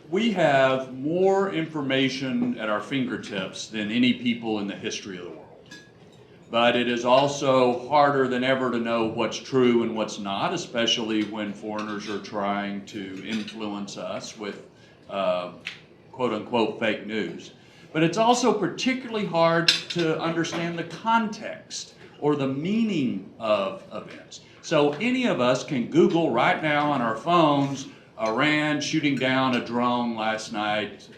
We have more information at our fingertips than any people in the history of the world. But it is also harder than ever to know what's true and what's not, especially when foreigners are trying to influence us with quote-unquote fake news. But it's also particularly hard to understand the context or the meaning of events. So any of us can Google right now on our phones, Iran shooting down a drone last night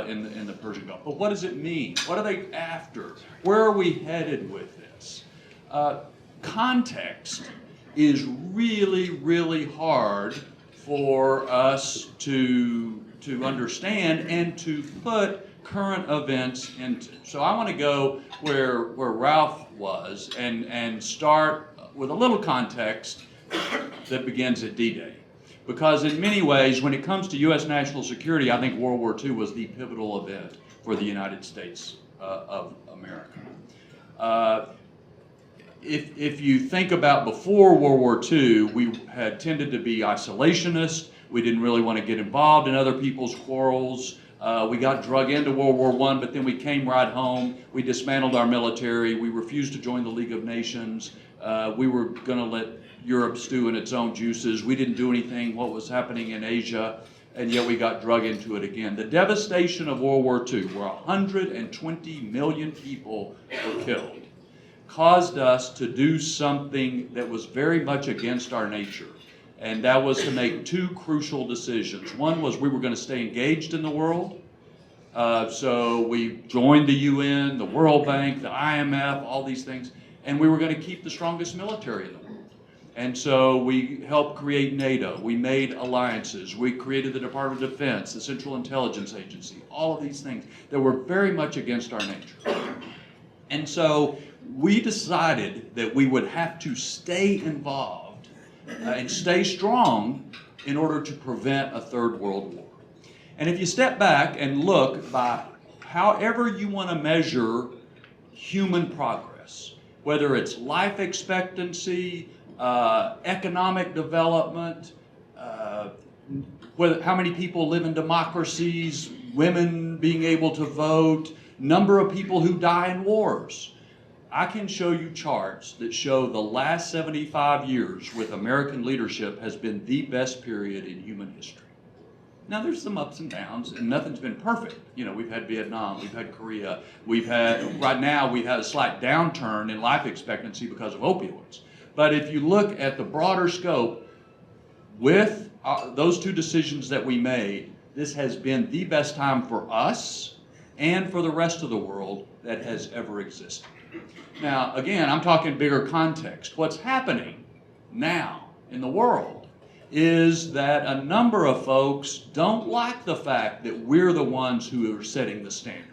in the Persian Gulf. But what does it mean? What are they after? Where are we headed with this? Context is really, really hard for us to understand and to put current events into. So I want to go where Ralph was and start with a little context that begins at D-Day. Because in many ways, when it comes to U.S. national security, I think World War II was the pivotal event for the United States of America. If you think about before World War II, we had tended to be isolationist. We didn't really want to get involved in other people's quarrels. We got drug into World War I, but then we came right home. We dismantled our military. We refused to join the League of Nations. We were going to let Europe stew in its own juices. We didn't do anything what was happening in Asia, and yet we got drug into it again. The devastation of World War II, where 120 million people were killed, caused us to do something that was very much against our nature. And that was to make two crucial decisions. One was we were going to stay engaged in the world. So we joined the UN, the World Bank, the IMF, all these things. And we were going to keep the strongest military in the world. And so we helped create NATO. We made alliances. We created the Department of Defense, the Central Intelligence Agency, all of these things that were very much against our nature. And so we decided that we would have to stay involved and stay strong in order to prevent a third world war. And if you step back and look by however you want to measure human progress, whether it's life expectancy, economic development, how many people live in democracies, women being able to vote, number of people who die in wars. I can show you charts that show the last 75 years with American leadership has been the best period in human history. Now there's some ups and downs, and nothing's been perfect. You know, we've had Vietnam, we've had Korea, right now we've had a slight downturn in life expectancy because of opioids. But if you look at the broader scope, with those two decisions that we made, this has been the best time for us and for the rest of the world that has ever existed. Now, again, I'm talking bigger context. What's happening now in the world is that a number of folks don't like the fact that we're the ones who are setting the standard.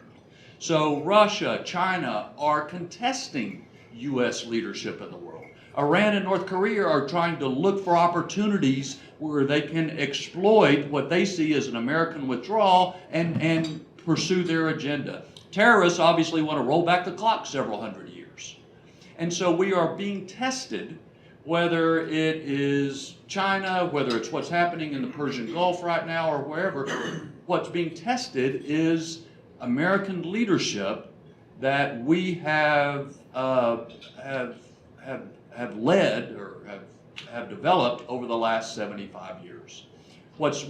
So Russia, China are contesting U.S. leadership in the world. Iran and North Korea are trying to look for opportunities where they can exploit what they see as an American withdrawal and pursue their agenda. Terrorists obviously want to roll back the clock several hundred years. And so we are being tested, whether it is China, whether it's what's happening in the Persian Gulf right now or wherever. What's being tested is American leadership that we have led or have developed over the last 75 years. What's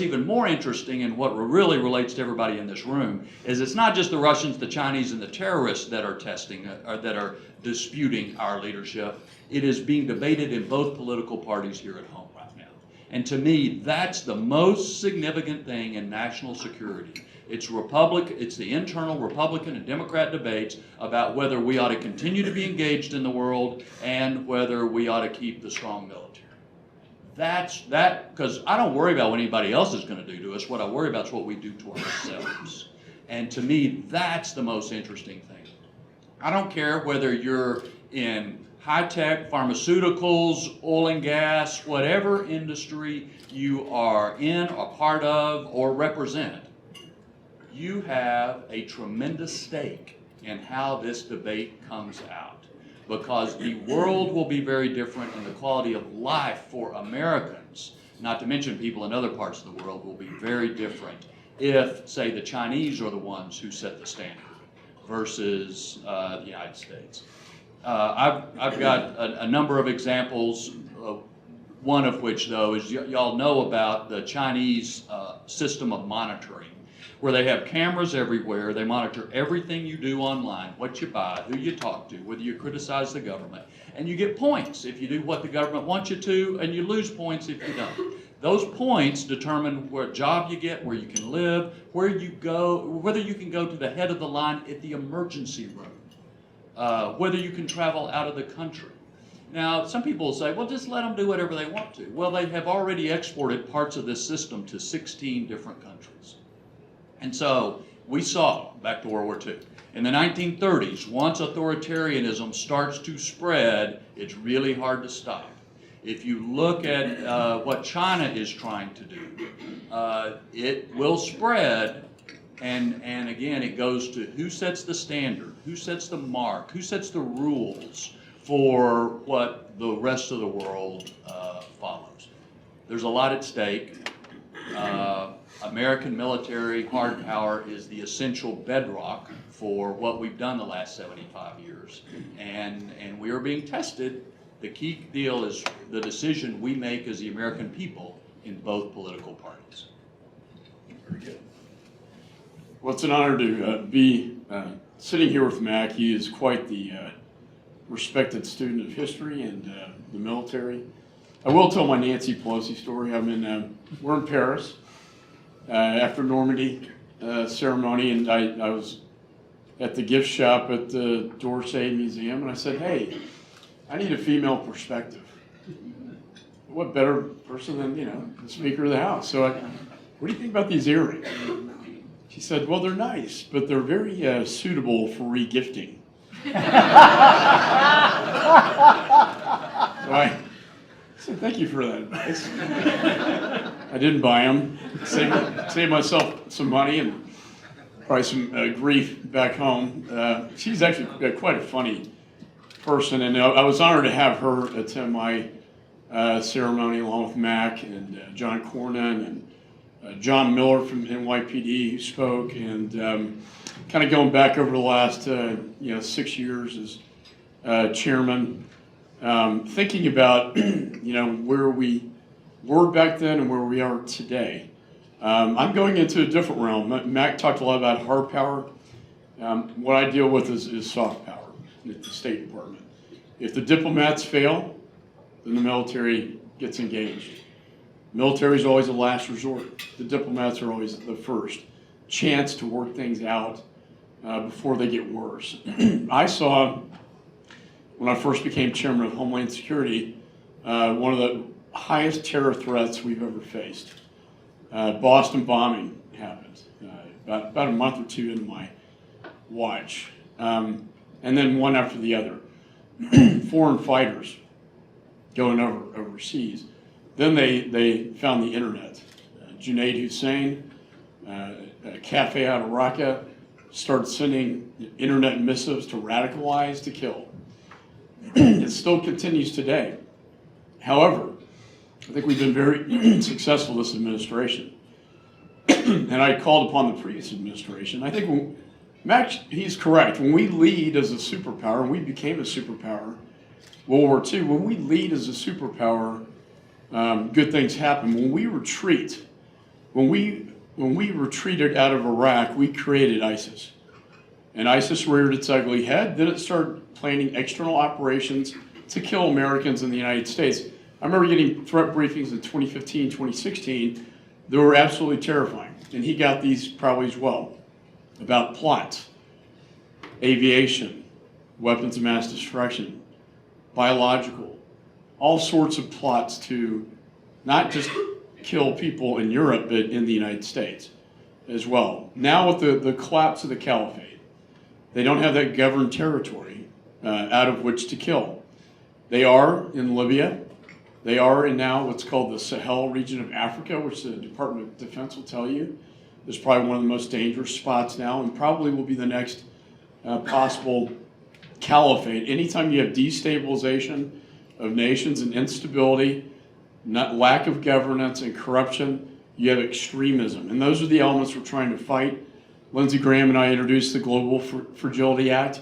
even more interesting, and what really relates to everybody in this room, is it's not just the Russians, the Chinese, and the terrorists that are testing, or that are disputing our leadership. It is being debated in both political parties here at home right now. And to me, that's the most significant thing in national security. It's the internal Republican and Democrat debates about whether we ought to continue to be engaged in the world and whether we ought to keep the strong military. Because I don't worry about what anybody else is going to do to us. What I worry about is what we do to ourselves. And to me, that's the most interesting thing. I don't care whether you're in high-tech, pharmaceuticals, oil and gas, whatever industry you are in, a part of, or represent. You have a tremendous stake in how this debate comes out, because the world will be very different and the quality of life for Americans not to mention people in other parts of the world, will be very different if, say, the Chinese are the ones who set the standard versus the United States. I've got a number of examples, one of which, though, is y'all know about the Chinese system of monitoring, where they have cameras everywhere. They monitor everything you do online, what you buy, who you talk to, whether you criticize the government. And you get points if you do what the government wants you to, and you lose points if you don't. Those points determine what job you get, where you can live, where you go, whether you can go to the head of the line at the emergency room, whether you can travel out of the country. Now, some people will say, well, just let them do whatever they want to. Well, they have already exported parts of this system to 16 different countries. And so we saw, back to World War II, in the 1930s, once authoritarianism starts to spread, it's really hard to stop. If you look at what China is trying to do, it will spread, and again, it goes to who sets the standard, who sets the mark, who sets the rules for what the rest of the world follows. There's a lot at stake. American military hard power is the essential bedrock for what we've done the last 75 years. And we are being tested. The key deal is the decision we make as the American people in both political parties. Very good. Well, it's an honor to be sitting here with Mac. He is quite the respected student of history and the military. I will tell my Nancy Pelosi story. We're in Paris after Normandy ceremony, and I was at the gift shop at the d'Orsay Museum, and I said, hey, I need a female perspective. What better person than, the Speaker of the House? So what do you think about these earrings? She said, well, they're nice, but they're very suitable for re-gifting. So I said, thank you for that advice. I didn't buy them. Saved myself some money and probably some grief back home. She's actually quite a funny person, and I was honored to have her attend my ceremony along with Mac and John Cornyn and John Miller from NYPD who spoke, and kind of going back over the last 6 years as chairman, thinking about where we were back then and where we are today. I'm going into a different realm. Mac talked a lot about hard power. What I deal with is soft power at the State Department. If the diplomats fail, then the military gets engaged. Military is always the last resort. The diplomats are always the first chance to work things out before they get worse. I saw, when I first became chairman of Homeland Security, one of the highest terror threats we've ever faced. Boston bombing happened about a month or two into my watch, and then one after the other. Foreign fighters going overseas. Then they found the internet. Junaid Hussain, a cafe out of Raqqa, started sending internet missives to radicalize, to kill. It still continues today. However, I think we've been very successful this administration. And I called upon the previous administration. I think Max, he's correct. When we lead as a superpower, and we became a superpower, World War II, when we lead as a superpower, good things happen. When we retreat, when we retreated out of Iraq, we created ISIS. And ISIS reared its ugly head. Then it started planning external operations to kill Americans in the United States. I remember getting threat briefings in 2015, 2016. They were absolutely terrifying. And he got these probably as well, about plots, aviation, weapons of mass destruction, biological, all sorts of plots to not just kill people in Europe, but in the United States as well. Now with the collapse of the caliphate, they don't have that governed territory out of which to kill. They are in Libya. They are in now what's called the Sahel region of Africa, which the Department of Defense will tell you is probably one of the most dangerous spots now, and probably will be the next possible caliphate. Anytime you have destabilization of nations and instability, not lack of governance and corruption, you have extremism. And those are the elements we're trying to fight. Lindsey Graham and I introduced the Global Fragility Act,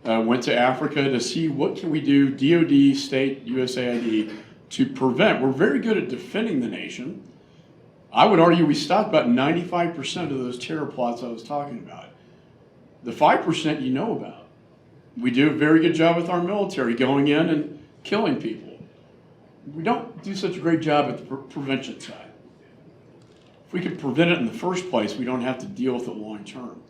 went to Africa to see what can we do, DOD, state, USAID, to prevent. We're very good at defending the nation. I would argue we stopped about 95% of those terror plots I was talking about. The 5% you know about. We do a very good job with our military going in and killing people. We don't do such a great job at the prevention side. If we could prevent it in the first place, we don't have to deal with it long term.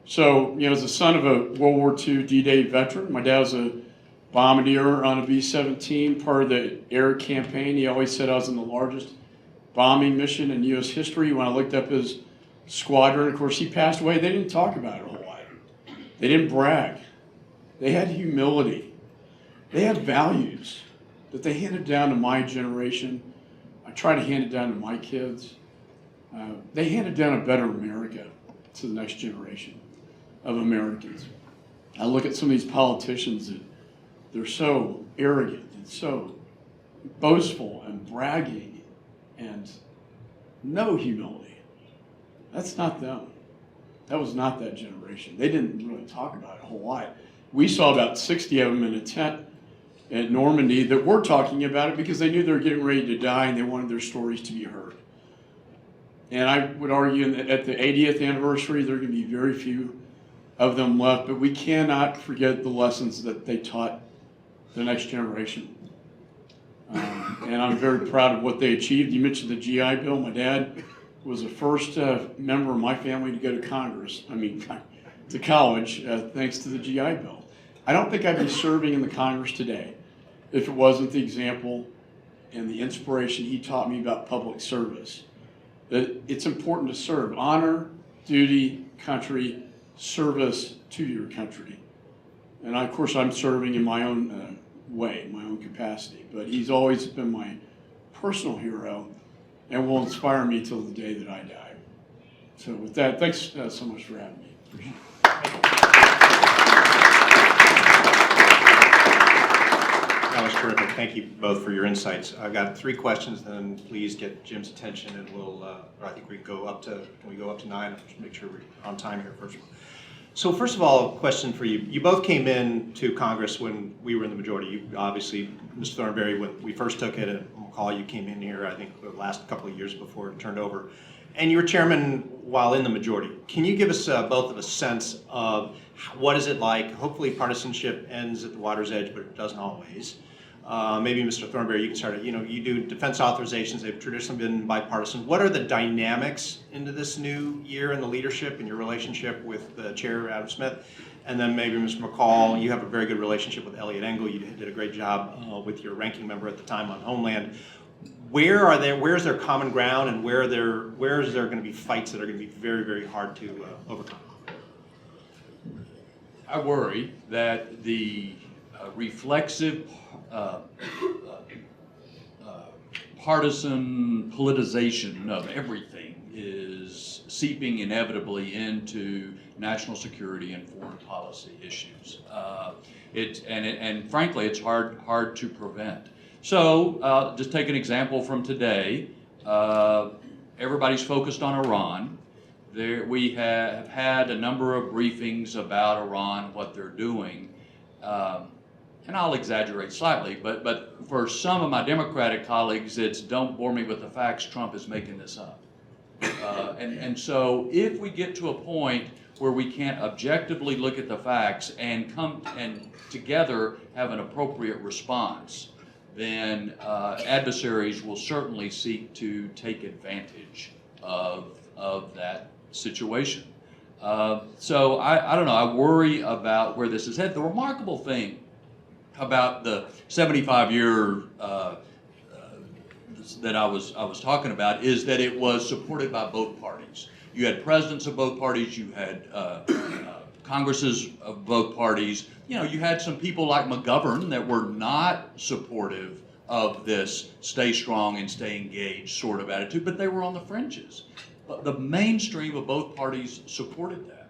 So, as a son of a World War II D-Day veteran, my dad was a bombardier on a B-17, part of the air campaign. He always said I was in the largest bombing mission in U.S. history. When I looked up his squadron, of course, he passed away. They didn't talk about it a whole lot. They didn't brag. They had humility. They had values that they handed down to my generation. I try to hand it down to my kids. They handed down a better America to the next generation of Americans. I look at some of these politicians that they're so arrogant and so boastful and bragging and no humility. That's not them. That was not that generation. They didn't really talk about it a whole lot. We saw about 60 of them in a tent at Normandy that were talking about it because they knew they were getting ready to die and they wanted their stories to be heard. And I would argue that at the 80th anniversary, there are going to be very few of them left, but we cannot forget the lessons that they taught the next generation. And I'm very proud of what they achieved. You mentioned the GI Bill. My dad was the first member of my family to go to to college, thanks to the GI Bill. I don't think I'd be serving in the Congress today if it wasn't the example and the inspiration he taught me about public service. That it's important to serve. Honor, duty, country, service to your country. And of course, I'm serving in my own way, my own capacity. But he's always been my personal hero and will inspire me till the day that I die. So with that, thanks so much for having me. Appreciate it. That was terrific. Thank you both for your insights. I've got 3 questions, then please get Jim's attention, and I think we can go up to 9? I'll just make sure we're on time here first. So first of all, a question for you. You both came in to Congress when we were in the majority. You obviously, Mr. Thornberry, when we first took it, and McCaul, you came in here, I think, the last couple of years before it turned over. And you were chairman while in the majority. Can you give us both of a sense of what is it like? Hopefully partisanship ends at the water's edge, but it doesn't always. Maybe Mr. Thornberry, you can start. You do defense authorizations. They've traditionally been bipartisan. What are the dynamics into this new year in the leadership and your relationship with Chair Adam Smith? And then maybe Mr. McCaul, you have a very good relationship with Elliot Engel. You did a great job with your ranking member at the time on Homeland. Where's their common ground, and where is there going to be fights that are going to be very, very hard to overcome? I worry that the reflexive partisan politicization of everything is seeping inevitably into national security and foreign policy issues. And frankly, it's hard to prevent. So just take an example from today. Everybody's focused on Iran. We have had a number of briefings about Iran, what they're doing. And I'll exaggerate slightly, but for some of my Democratic colleagues, it's don't bore me with the facts, Trump is making this up. And so if we get to a point where we can't objectively look at the facts and come and together have an appropriate response, then adversaries will certainly seek to take advantage of that situation. So I don't know, I worry about where this is headed. The remarkable thing about the 75-year that I was talking about is that it was supported by both parties. You had presidents of both parties, you had Congresses of both parties. You had some people like McGovern that were not supportive of this stay strong and stay engaged sort of attitude, but they were on the fringes. But the mainstream of both parties supported that.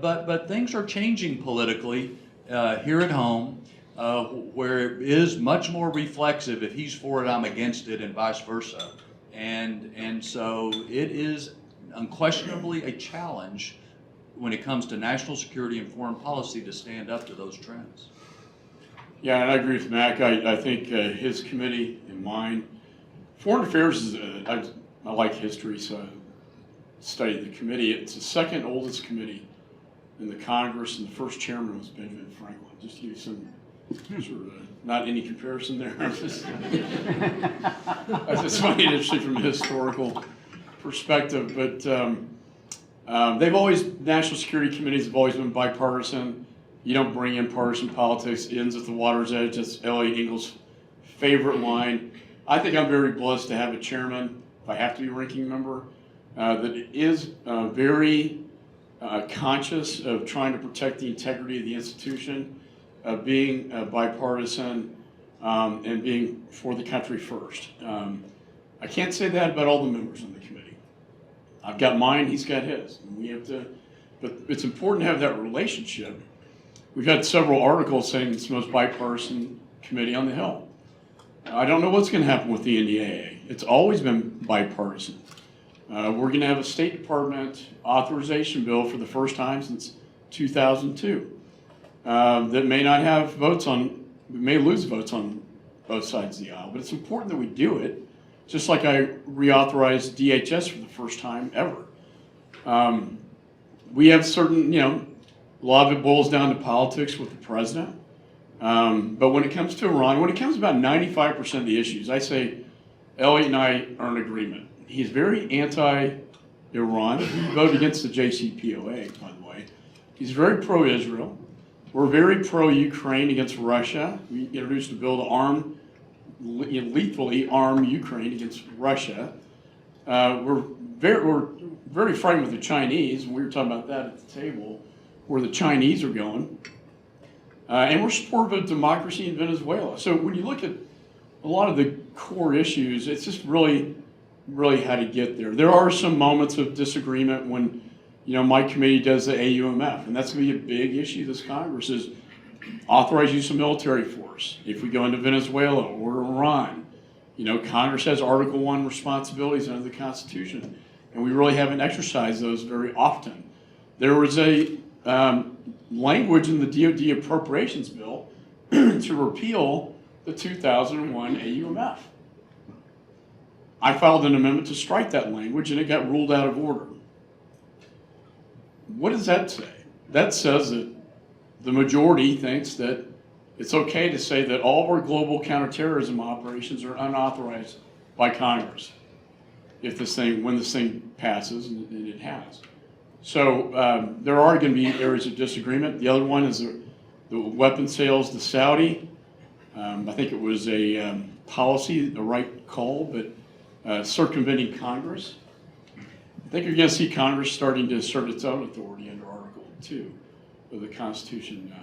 But things are changing politically here at home. where it is much more reflexive. If he's for it, I'm against it, and vice versa. And so it is unquestionably a challenge when it comes to national security and foreign policy to stand up to those trends. Yeah, and I agree with Mac. I think his committee and mine, Foreign Affairs is, I like history, so I studied the committee. It's the second oldest committee in the Congress, and the first chairman was Benjamin Franklin. Just to give you some sort of, not any comparison there. I just find it interesting from a historical perspective, but national security committees have always been bipartisan. You don't bring in partisan politics. It ends at the water's edge. That's Elliot Engel's favorite line. I think I'm very blessed to have a chairman, if I have to be a ranking member, that is very conscious of trying to protect the integrity of the institution, of being bipartisan, and being for the country first. I can't say that about all the members on the committee. I've got mine, he's got his. And we have to, but it's important to have that relationship. We've had several articles saying it's the most bipartisan committee on the Hill. I don't know what's going to happen with the NDAA. It's always been bipartisan. We're going to have a State Department authorization bill for the first time since 2002 that may not have votes on, we may lose votes on both sides of the aisle, but it's important that we do it, just like I reauthorized DHS for the first time ever. We have certain, a lot of it boils down to politics with the president. But when it comes to Iran, when it comes to about 95% of the issues, I say Elliot and I are in agreement. He's very anti-Iran. He voted against the JCPOA, by the way. He's very pro-Israel. We're very pro-Ukraine against Russia. We introduced a bill to lethally arm Ukraine against Russia. We're very frightened with the Chinese, and we were talking about that at the table, where the Chinese are going. And we're supportive of democracy in Venezuela. So when you look at a lot of the core issues, it's just really how to get there. There are some moments of disagreement when, my committee does the AUMF, and that's going to be a big issue this Congress is authorize use of military force. If we go into Venezuela or Iran, Congress has Article 1 responsibilities under the Constitution, and we really haven't exercised those very often. There was a language in the DoD appropriations bill to repeal the 2001 AUMF. I filed an amendment to strike that language, and it got ruled out of order. What does that say? That says that the majority thinks that it's okay to say that all of our global counterterrorism operations are unauthorized by Congress when this thing passes, and it has. So there are going to be areas of disagreement. The other one is the weapon sales to Saudi. I think it was a policy, the right call, but circumventing Congress. I think you're going to see Congress starting to assert its own authority under Article 2 of the Constitution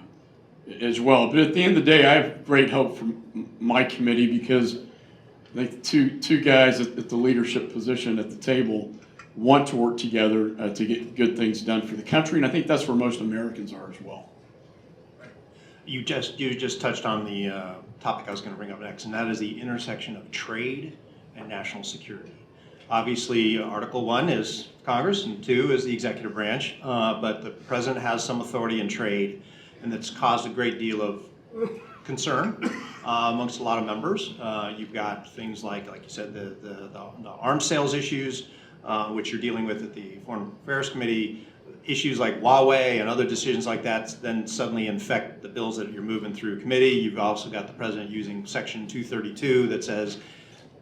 as well. But at the end of the day, I have great hope for my committee because I think two guys at the leadership position at the table want to work together to get good things done for the country, and I think that's where most Americans are as well. You just touched on the topic I was going to bring up next, and that is the intersection of trade and national security. Obviously, Article 1 is Congress, and 2 is the executive branch, but the president has some authority in trade, and that's caused a great deal of concern amongst a lot of members. You've got things like you said, the arms sales issues, which you're dealing with at the Foreign Affairs Committee, issues like Huawei and other decisions like that then suddenly infect the bills that you're moving through committee. You've also got the president using Section 232 that says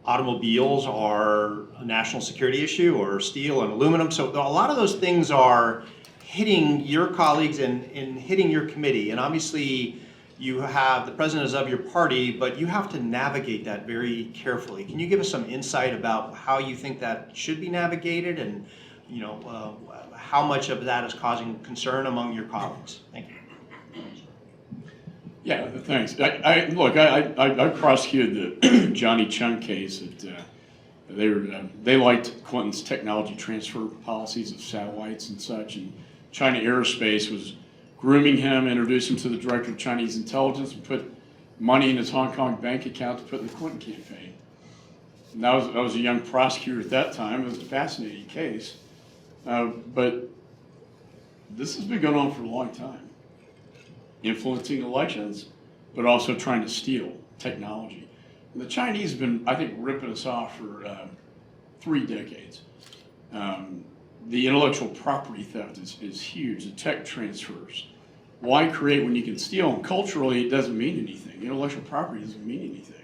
automobiles are a national security issue, or steel and aluminum. So a lot of those things are hitting your colleagues and hitting your committee. And obviously you have, the president is of your party, but you have to navigate that very carefully. Can you give us some insight about how you think that should be navigated, and how much of that is causing concern among your colleagues? Thank you. Yeah, thanks. I prosecuted the Johnny Chung case. They liked Clinton's technology transfer policies of satellites and such, and China Aerospace was grooming him, introduced him to the director of Chinese intelligence, and put money in his Hong Kong bank account to put in the Clinton campaign. And I was a young prosecutor at that time. It was a fascinating case. But this has been going on for a long time. Influencing elections, but also trying to steal technology. And the Chinese have been, I think, ripping us off for 3 decades. The intellectual property theft is huge, the tech transfers. Why create when you can steal? And culturally, it doesn't mean anything. Intellectual property doesn't mean anything.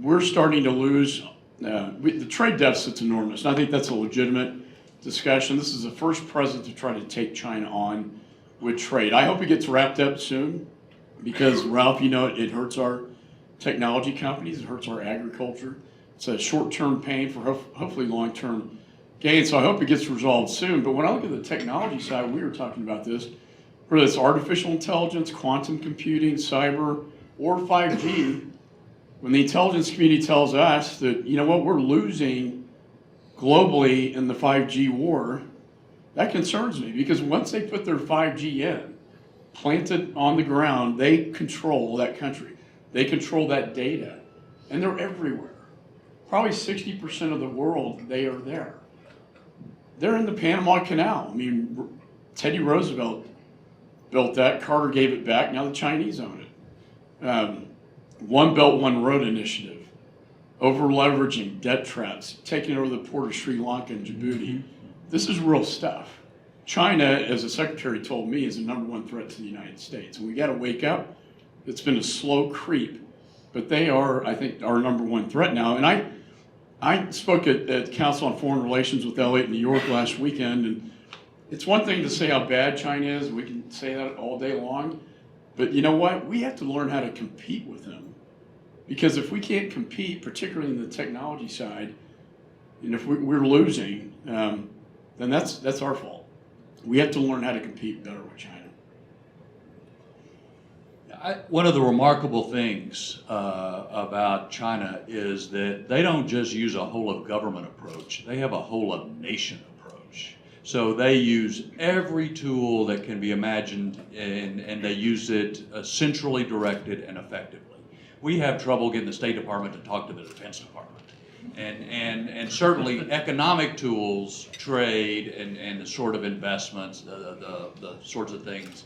We're starting to lose, the trade deficit's enormous, and I think that's a legitimate discussion. This is the first president to try to take China on with trade. I hope it gets wrapped up soon, because Ralph, you know, it hurts our technology companies, it hurts our agriculture. It's a short-term pain for hopefully long-term gain. So I hope it gets resolved soon. But when I look at the technology side, we were talking about this, whether it's artificial intelligence, quantum computing, cyber, or 5G, when the intelligence community tells us that, you know what, we're losing globally in the 5G war, that concerns me, because once they put their 5G in, planted on the ground, they control that country. They control that data, and they're everywhere. Probably 60% of the world, they are there. They're in the Panama Canal. I mean, Teddy Roosevelt built that, Carter gave it back, now the Chinese own it. One Belt, One Road initiative, over-leveraging, debt traps, taking over the port of Sri Lanka and Djibouti. This is real stuff. China, as the secretary told me, is the #1 threat to the United States. And we got to wake up. It's been a slow creep, but they are, I think, our #1 threat now. And I spoke at Council on Foreign Relations with Elliott in New York last weekend, and it's one thing to say how bad China is. We can say that all day long. But you know what? We have to learn how to compete with them. Because if we can't compete, particularly in the technology side, and if we're losing, then that's our fault. We have to learn how to compete better with China. One of the remarkable things about China is that they don't just use a whole of government approach, they have a whole of nation approach. So they use every tool that can be imagined, and they use it centrally directed and effectively. We have trouble getting the State Department to talk to the Defense Department. And certainly economic tools, trade, and the sort of investments, the sorts of things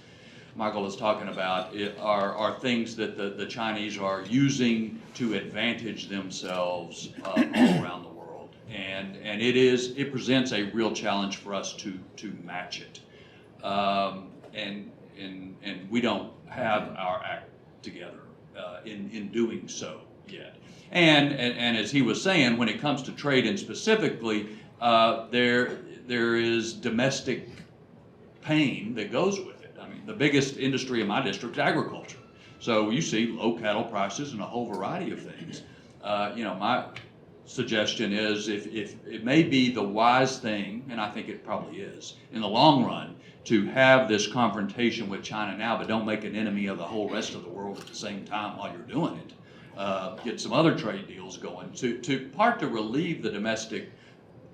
Michael was talking about are things that the Chinese are using to advantage themselves all around the world. And it presents a real challenge for us to match it. And we don't have our act together in doing so yet. And as he was saying, when it comes to trade and specifically, there is domestic pain that goes with it. I mean, the biggest industry in my district is agriculture. So you see low cattle prices and a whole variety of things. My suggestion is if it may be the wise thing, and I think it probably is, in the long run, to have this confrontation with China now, but don't make an enemy of the whole rest of the world at the same time while you're doing it. Get some other trade deals going, to part to relieve the domestic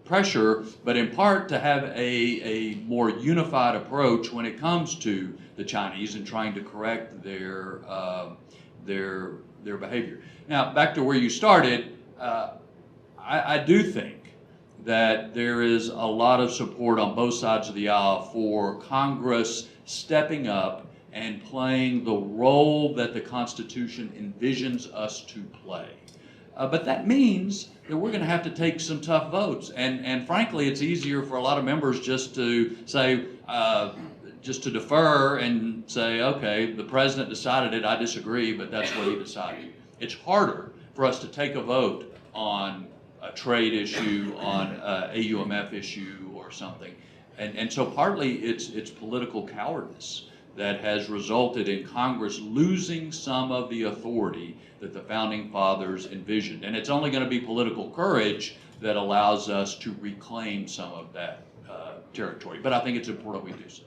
pressure, but in part to have a more unified approach when it comes to the Chinese and trying to correct their behavior. Now, back to where you started, I do think that there is a lot of support on both sides of the aisle for Congress stepping up and playing the role that the Constitution envisions us to play. But that means that we're going to have to take some tough votes. And frankly, it's easier for a lot of members just to say, just to defer and say, okay, the president decided it, I disagree, but that's what he decided. It's harder for us to take a vote on a trade issue, on a AUMF issue or something. And so partly it's political cowardice that has resulted in Congress losing some of the authority that the Founding Fathers envisioned. And it's only going to be political courage that allows us to reclaim some of that territory. But I think it's important we do so.